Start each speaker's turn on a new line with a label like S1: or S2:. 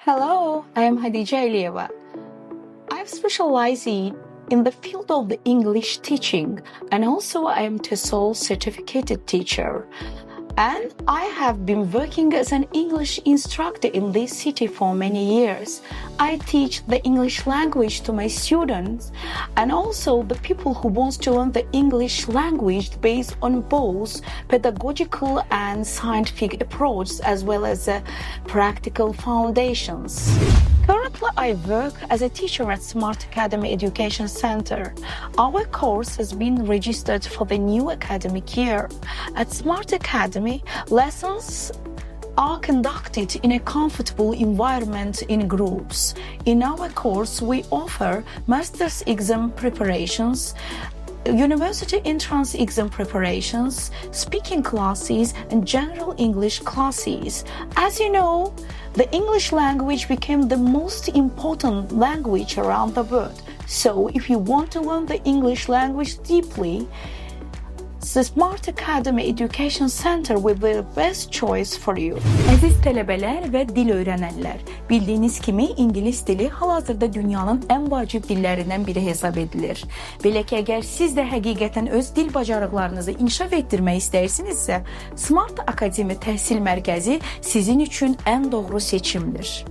S1: Hello, I am Hadice Alieva. I've specialized in the field of the English teaching, and also I am TESOL certificated teacher. And I have been working as an English instructor in this city for many years. I teach the English language to my students and also the people who want to learn the English language based on both pedagogical and scientific approach as well as practical foundations. Currently, I work as a teacher at Smart Academy Education Center. Our course has been registered for the new academic year. At Smart Academy, lessons are conducted in a comfortable environment in groups. In our course, we offer master's exam preparations, university entrance exam preparations, speaking classes, and general English classes. As you know, the English language became the most important language around the world. So if you want to learn the English language deeply, the Smart Academy Education Center will be the best choice for you.
S2: Əziz tələbələr və dil öyrənənlər, bildiyiniz kimi ingilis dili hal-hazırda dünyanın ən vacib dillərindən biri hesab edilir. Belə ki, əgər siz də həqiqətən öz dil bacarıqlarınızı inkişaf etdirmək istəyirsinizsə, Smart Akademi Təhsil Mərkəzi sizin üçün ən doğru seçimdir.